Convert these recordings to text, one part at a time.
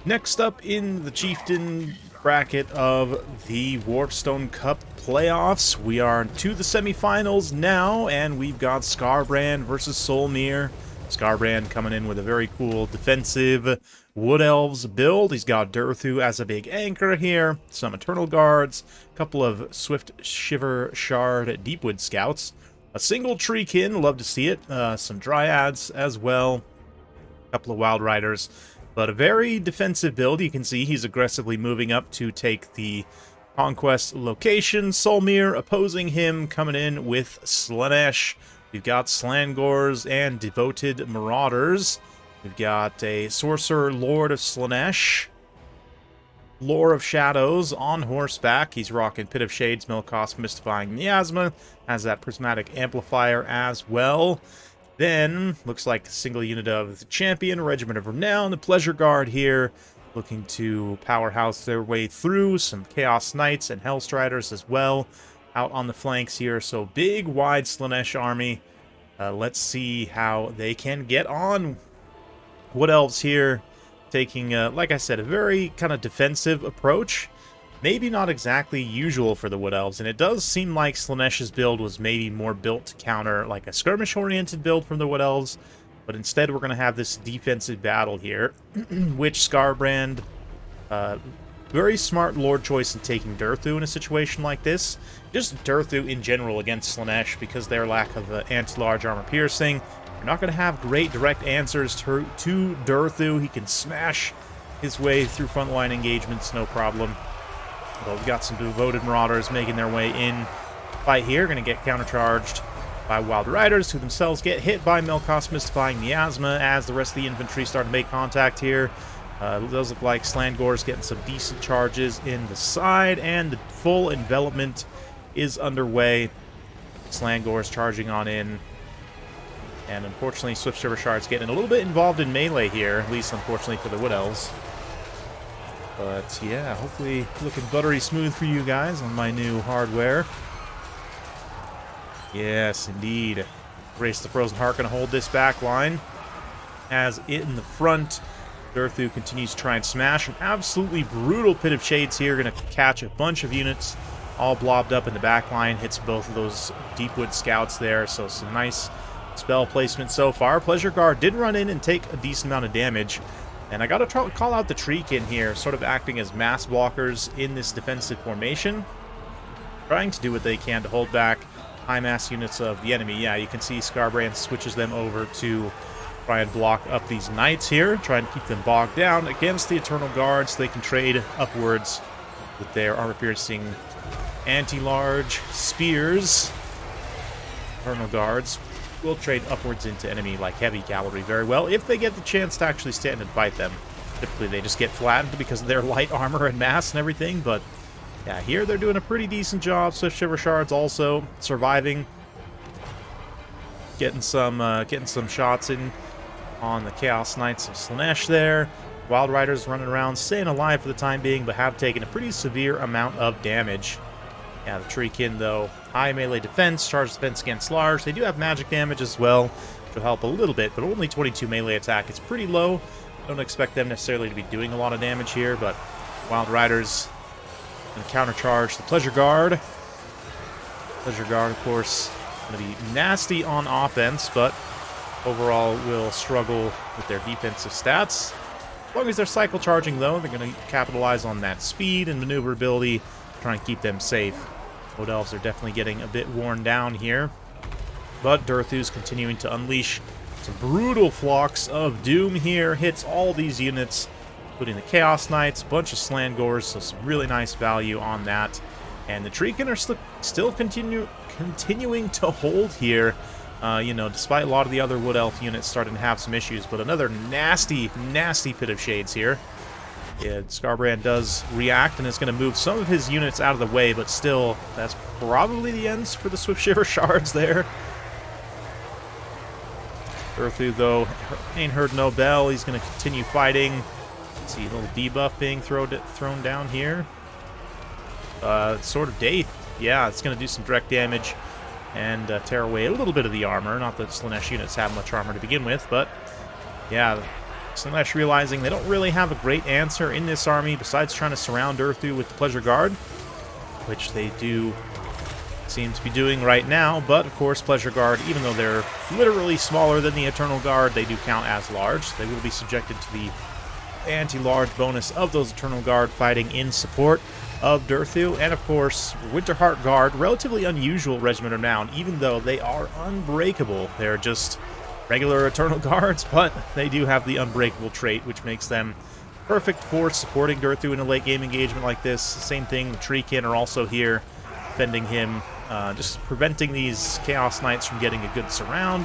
Next up in the Chieftain bracket of the Warpstone Cup playoffs, we are to the semifinals now, and we've got Skarbrand versus Solmir. Skarbrand coming in with a very cool defensive Wood Elves build. He's got Durthu as a big anchor here, some Eternal Guards, a couple of Swift Shiver Shard Deepwood Scouts, a single Treekin, love to see it, some Dryads as well, a couple of Wild Riders. But a very defensive build. You can see he's aggressively moving up to take the Conquest location. Solmir opposing him, coming in with Slaanesh. We've got Slangors and Devoted Marauders. We've got a Sorcerer Lord of Slaanesh. Lore of Shadows on horseback. He's rocking Pit of Shades, Milkosk, Mystifying Miasma. Has that Prismatic Amplifier as well. Then, looks like a single unit of the Champion, Regiment of Renown, the Pleasure Guard here, looking to powerhouse their way through, some Chaos Knights and Hellstriders as well, out on the flanks here, so big, wide Slaanesh army. Let's see how they can get on. Wood Elves here, taking, like I said, a very kind of defensive approach. Maybe not exactly usual for the Wood Elves, and it does seem like Slaanesh's build was maybe more built to counter like a skirmish-oriented build from the Wood Elves, but instead we're going to have this defensive battle here, which Skarbrand, very smart lord choice in taking Durthu in a situation like this. Just Durthu in general against Slaanesh, because their lack of anti-large armor piercing. You're not going to have great direct answers to Durthu. He can smash his way through frontline engagements, no problem. Well, we've got some Devoted Marauders making their way in. Fight here, going to get countercharged by Wild Riders, who themselves get hit by Milkosk Mystifying Miasma as the rest of the infantry start to make contact here. It does look like Slangor's getting some decent charges in the side, and the full envelopment is underway. Slangor's charging on in. And unfortunately, Swift Shiver Shard's getting a little bit involved in melee here, at least unfortunately for the Wood Elves. But yeah, hopefully looking buttery smooth for you guys on my new hardware. Yes, indeed. Race the Frozen Heart going to hold this back line. As in the front, Durthu continues to try and smash. An absolutely brutal Pit of Shades here. Going to catch a bunch of units all blobbed up in the back line. Hits both of those Deepwood Scouts there. So some nice spell placement so far. Pleasure Guard did run in and take a decent amount of damage. And I gotta call out the Treekin here, sort of acting as mass blockers in this defensive formation. Trying to do what they can to hold back high mass units of the enemy. Yeah, you can see Skarbrand switches them over to try and block up these Knights here, try and keep them bogged down against the Eternal Guards so they can trade upwards with their armor-piercing anti-large spears. Eternal Guards will trade upwards into enemy like heavy cavalry very well if they get the chance to actually stand and fight them. Typically they just get flattened because of their light armor and mass and everything, but yeah, here they're doing a pretty decent job. Swift Shiver Shards also surviving, getting some shots in on the Chaos Knights of Slaanesh there. Wild Riders running around, staying alive for the time being, but have taken a pretty severe amount of damage. Yeah, the Treekin, though, high melee defense, charge defense against large. They do have magic damage as well, which will help a little bit, but only 22 melee attack. It's pretty low. Don't expect them necessarily to be doing a lot of damage here, but Wild Riders going to countercharge the Pleasure Guard. Pleasure Guard, of course, going to be nasty on offense, but overall will struggle with their defensive stats. As long as they're cycle charging, though, they're going to capitalize on that speed and maneuverability, try and keep them safe. Wood Elves are definitely getting a bit worn down here, but Durthu's continuing to unleash some brutal flocks of doom here. Hits all these units, including the Chaos Knights, a bunch of Slangors, so some really nice value on that. And the Treekin are still continuing to hold here, you know, despite a lot of the other Wood Elf units starting to have some issues. But another nasty, nasty Pit of Shades here. Yeah, Skarbrand does react and is going to move some of his units out of the way, but still, that's probably the ends for the Swift Shiver Shards there. Durthu, though, ain't heard no bell. He's going to continue fighting. Let's see, a little debuff being thrown down here. Sword of Daith. Yeah, it's going to do some direct damage and tear away a little bit of the armor. Not that Slaanesh units have much armor to begin with, but yeah, Slaanesh realizing they don't really have a great answer in this army besides trying to surround Earthu with the Pleasure Guard, which they do seem to be doing right now. But of course, Pleasure Guard, even though they're literally smaller than the Eternal Guard, they do count as large. They will be subjected to the anti-large bonus of those Eternal Guard fighting in support of Earthu. And of course, Winterheart Guard, relatively unusual Regiment of Renown, even though they are unbreakable. They're just regular Eternal Guards, but they do have the unbreakable trait, which makes them perfect for supporting Earthu in a late game engagement like this. Same thing, the Treekin are also here defending him, just preventing these Chaos Knights from getting a good surround.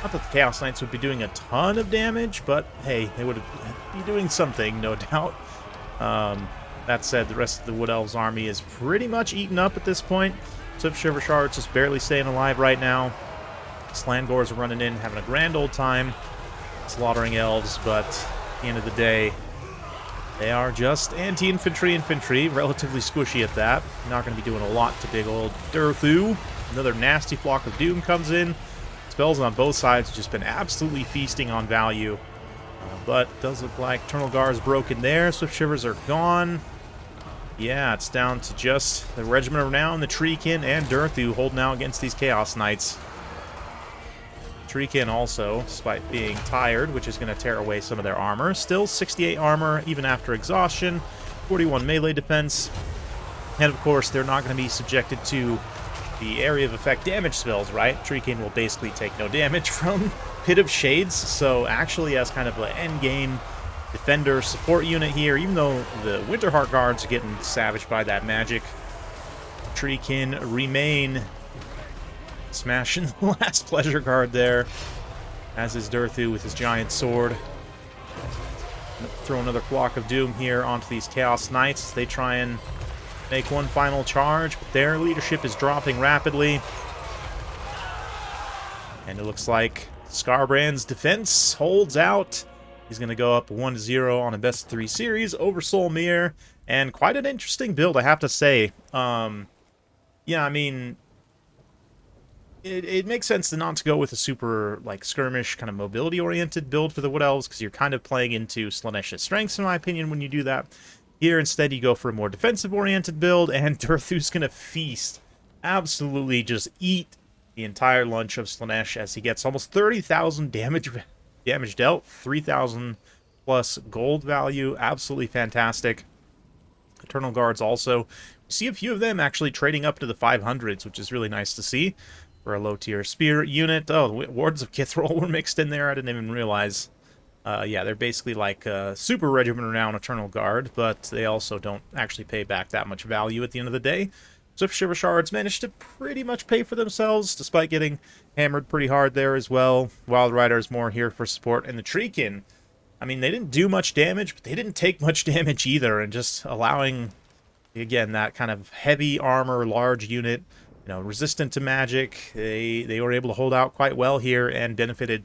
Not that the Chaos Knights would be doing a ton of damage, but hey, they would be doing something, no doubt. That said, the rest of the Wood Elves army is pretty much eaten up at this point. Swift Shiver Shards just barely staying alive right now. Slangors are running in, having a grand old time, slaughtering elves, but at the end of the day, they are just anti-infantry, relatively squishy at that. Not going to be doing a lot to big old Earthu. Another nasty Flock of Doom comes in. Spells on both sides have just been absolutely feasting on value. But does look like Eternal Guard is broken there. Swift Shivers are gone. Yeah, it's down to just the Regiment of Renown, the Treekin, and Earthu holding out against these Chaos Knights. Treekin also, despite being tired, which is going to tear away some of their armor. Still 68 armor, even after exhaustion. 41 melee defense. And of course, they're not going to be subjected to the area of effect damage spells, right? Treekin will basically take no damage from Pit of Shades, so actually as kind of an endgame defender support unit here, even though the Winterheart Guards are getting savaged by that magic, Treekin remain smashing the last Pleasure Guard there, as is Earthu with his giant sword. Throw another Flock of Doom here onto these Chaos Knights. They try and make one final charge, but their leadership is dropping rapidly. And it looks like Skarbrand's defense holds out. He's going to go up 1-0 on a best-of-3 series over Solmir. And quite an interesting build, I have to say. Yeah, I mean, it makes sense to not to go with a super, like, skirmish, kind of mobility-oriented build for the Wood Elves, because you're kind of playing into Slaanesh's strengths, in my opinion, when you do that. Here, instead, you go for a more defensive-oriented build, and Earthu's going to feast. Absolutely just eat the entire lunch of Slaanesh as he gets almost 30,000 damage dealt, 3,000 plus gold value. Absolutely fantastic. Eternal Guards also. We see a few of them actually trading up to the 500s, which is really nice to see for a low-tier spear unit. Oh, the Wards of Kithril were mixed in there. I didn't even realize. Yeah, they're basically like a super Regiment Renown Eternal Guard, but they also don't actually pay back that much value at the end of the day. Swift Shiver Shards managed to pretty much pay for themselves, despite getting hammered pretty hard there as well. Wild Riders more here for support, and the Treekin, I mean, they didn't do much damage, but they didn't take much damage either, and just allowing, again, that kind of heavy armor, large unit, you know, resistant to magic. They were able to hold out quite well here and benefited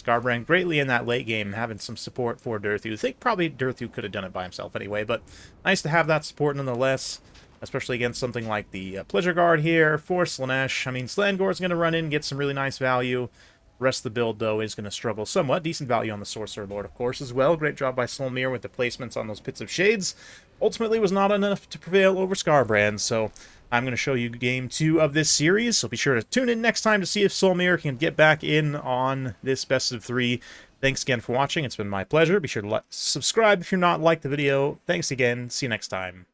Skarbrand greatly in that late game, having some support for Earthu. I think probably Earthu could have done it by himself anyway, but nice to have that support nonetheless, especially against something like the Pleasure Guard here for Slaanesh. I mean, Slangor's going to run in, get some really nice value. The rest of the build, though, is going to struggle somewhat. Decent value on the Sorcerer Lord, of course, as well. Great job by Solmir with the placements on those Pits of Shades. Ultimately was not enough to prevail over Skarbrand, so I'm going to show you Game 2 of this series, so be sure to tune in next time to see if Solmir can get back in on this best of 3. Thanks again for watching. It's been my pleasure. Be sure to subscribe if you're not, like the video. Thanks again. See you next time.